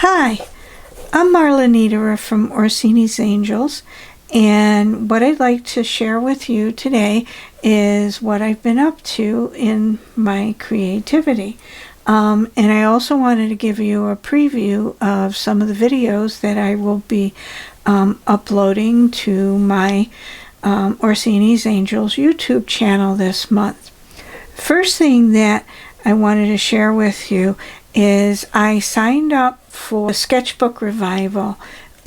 Hi, I'm Marla Niederer from OrsinisAngels, and what I'd like to share with you today is what I've been up to in my creativity. And I also wanted to give you a preview of some of the videos that I will be uploading to my OrsinisAngels YouTube channel this month. First thing that I wanted to share with you is I signed up for the Sketchbook Revival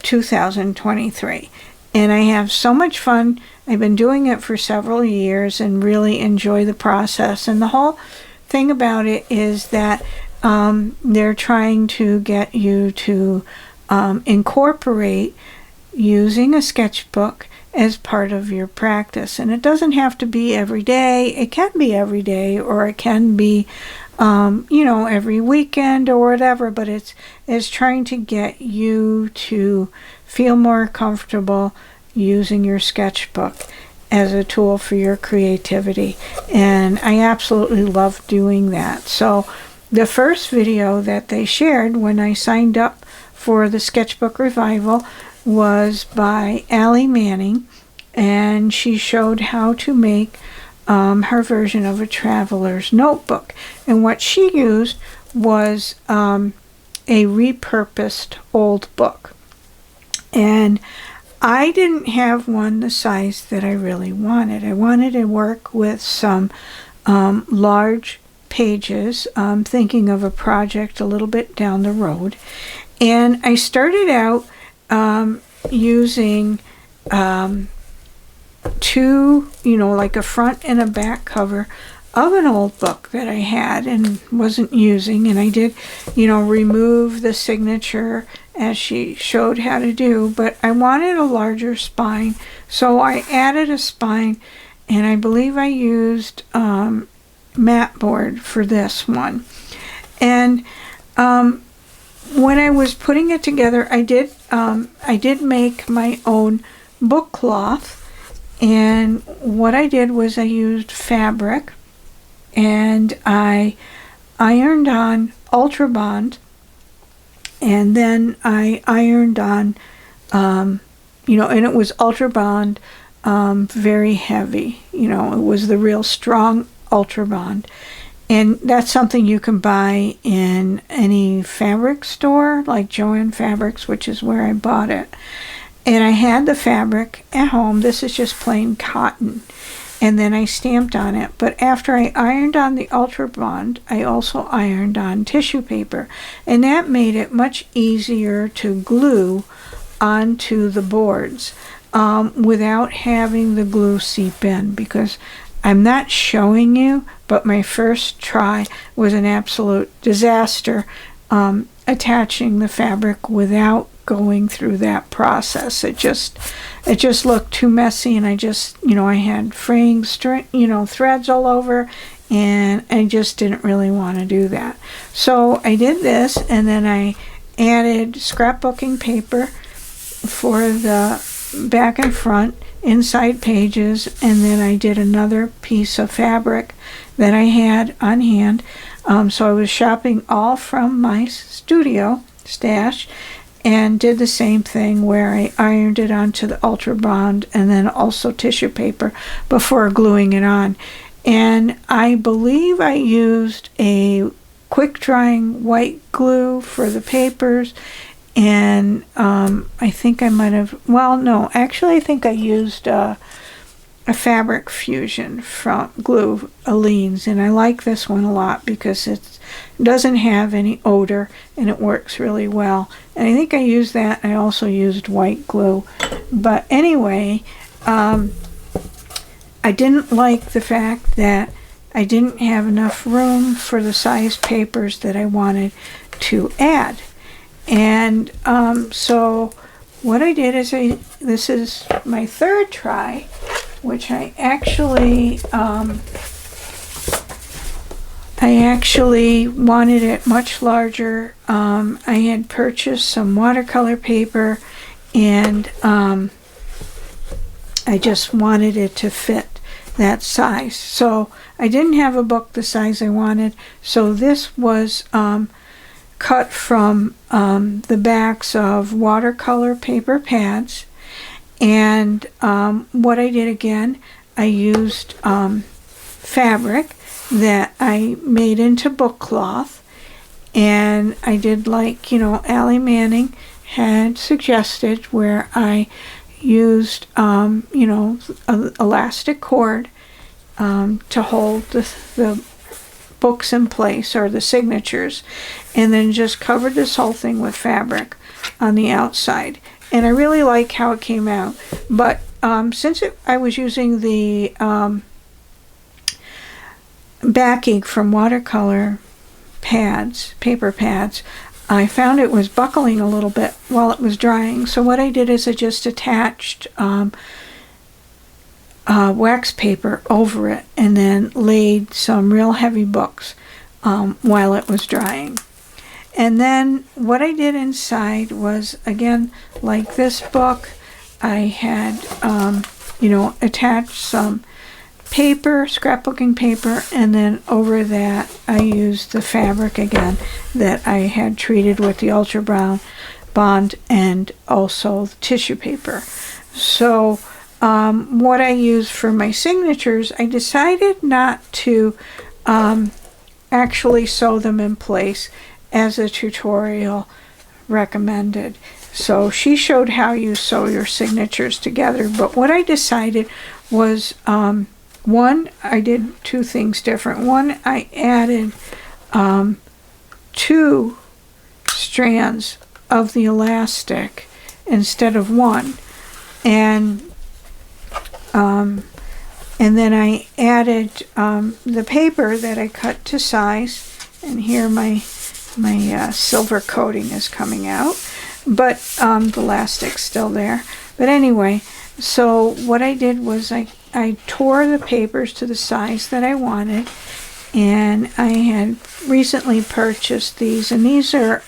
2023, and I have so much fun. I've been doing it for several years and really enjoy the process, and the whole thing about it is that they're trying to get you to incorporate using a sketchbook as part of your practice. And it doesn't have to be every day. It can be every day, or it can be every weekend or whatever, but it's trying to get you to feel more comfortable using your sketchbook as a tool for your creativity. And I absolutely love doing that. So the first video that they shared when I signed up for the Sketchbook Revival was by Allie Manning, and she showed how to make her version of a traveler's notebook. And what she used was a repurposed old book. And I didn't have one the size that I really wanted. I wanted to work with some large pages, thinking of a project a little bit down the road. And I started out using two, like a front and a back cover of an old book that I had and wasn't using. And I did, remove the signature as she showed how to do, but I wanted a larger spine. So I added a spine, and I believe I used mat board for this one. And when I was putting it together, I did make my own book cloth. And what I did was I used fabric, and I ironed on Ultra Bond, and then I ironed on, and it was Ultra Bond, very heavy. It was the real strong Ultra Bond. And that's something you can buy in any fabric store, like Joann Fabrics, which is where I bought it. And I had the fabric at home. This is just plain cotton. And then I stamped on it. But after I ironed on the Ultra Bond, I also ironed on tissue paper. And that made it much easier to glue onto the boards without having the glue seep in. Because I'm not showing you, but my first try was an absolute disaster attaching the fabric without going through that process. It just looked too messy, and I just, I had fraying threads all over, and I just didn't really want to do that. So I did this, and then I added scrapbooking paper for the back and front inside pages, and then I did another piece of fabric that I had on hand. So I was shopping all from my studio stash, and did the same thing where I ironed it onto the Ultra Bond and then also tissue paper before gluing it on. And I believe I used a quick drying white glue for the papers, and I think I might have, I think I used a Fabric Fusion from glue, Aleene's, and I like this one a lot because it doesn't have any odor and it works really well. And I think I used that. I also used white glue. But anyway, I didn't like the fact that I didn't have enough room for the size papers that I wanted to add. And so what I did is this is my third try, which I actually wanted it much larger. I had purchased some watercolor paper, and I just wanted it to fit that size. So I didn't have a book the size I wanted, so this was cut from the backs of watercolor paper pads. And what I did again, I used fabric that I made into book cloth. And I did like, Allie Manning had suggested, where I used, elastic cord to hold the books in place, or the signatures, and then just covered this whole thing with fabric on the outside. And I really like how it came out. But since I was using the backing from watercolor pads, paper pads, I found it was buckling a little bit while it was drying. So what I did is I just attached wax paper over it, and then laid some real heavy books while it was drying. And then what I did inside was, again, like this book, I had attached some paper, scrapbooking paper, and then over that I used the fabric again that I had treated with the Ultra Brown Bond, and also the tissue paper. So what I used for my signatures, I decided not to actually sew them in place as a tutorial recommended. So she showed how you sew your signatures together, but what I decided was, one, I did two things different. One, I added 2 strands of the elastic instead of 1, and then I added the paper that I cut to size, and here my silver coating is coming out, but the elastic's still there. But anyway, so what I did was I tore the papers to the size that I wanted, and I had recently purchased these, and these are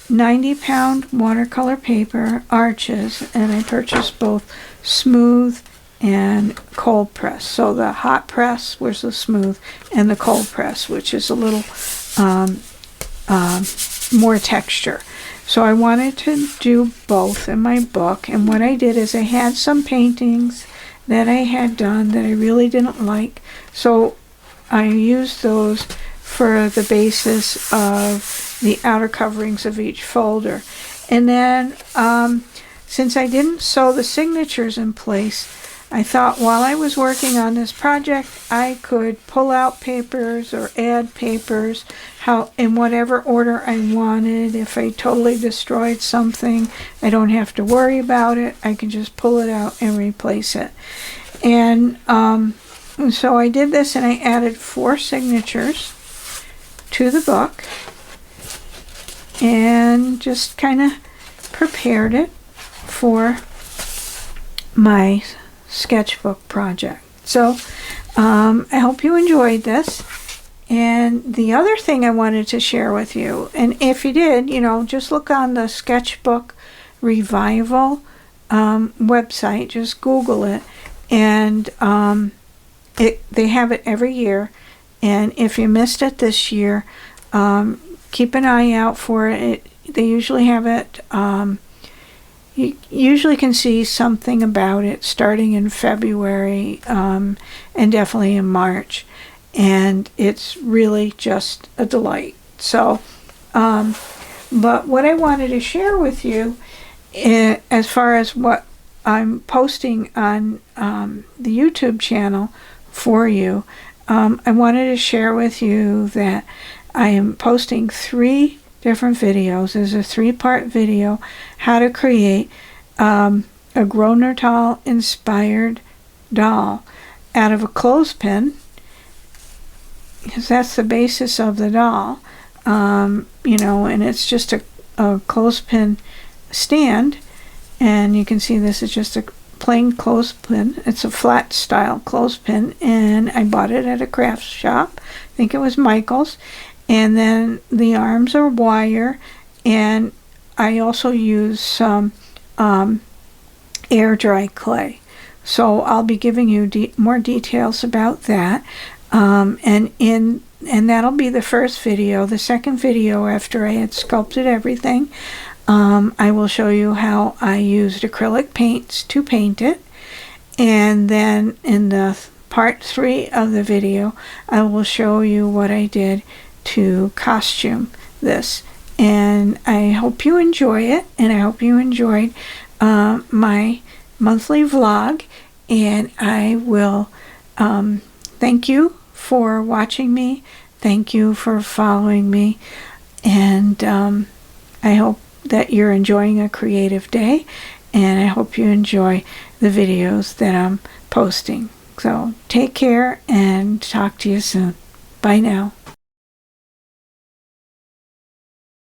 90-pound watercolor paper arches, and I purchased both smooth and cold press. So the hot press was the smooth, and the cold press, which is a little more texture. So I wanted to do both in my book, and what I did is I had some paintings that I had done that I really didn't like, so I used those for the basis of the outer coverings of each folder. And then since I didn't sew the signatures in place, I thought while I was working on this project, I could pull out papers or add papers in whatever order I wanted. If I totally destroyed something, I don't have to worry about it. I can just pull it out and replace it. And so I did this, and I added 4 signatures to the book, and just kind of prepared it for my sketchbook project. So I hope you enjoyed this. And the other thing I wanted to share with you, and if you did, just look on the Sketchbook Revival website, just Google it, and they have it every year. And if you missed it this year, keep an eye out for it. They usually have it, you usually can see something about it starting in February, and definitely in March. And it's really just a delight. So, but what I wanted to share with you, as far as what I'm posting on the YouTube channel for you, I wanted to share with you that I am posting 3 different videos. There's a 3-part video, how to create a Groner doll inspired doll out of a clothespin, because that's the basis of the doll, and it's just a clothespin stand, and you can see this is just a plain clothespin. It's a flat style clothespin, and I bought it at a craft shop. I think it was Michael's. And then the arms are wire, and I also use some air dry clay. So I'll be giving you more details about that. And in and that'll be the first video. The second video, after I had sculpted everything, I will show you how I used acrylic paints to paint it. And then in the part 3 of the video, I will show you what I did to costume this. And I hope you enjoy it, and I hope you enjoyed my monthly vlog. And I will thank you for watching me. Thank you for following me. And I hope that you're enjoying a creative day, and I hope you enjoy the videos that I'm posting. So take care and talk to you soon. Bye now.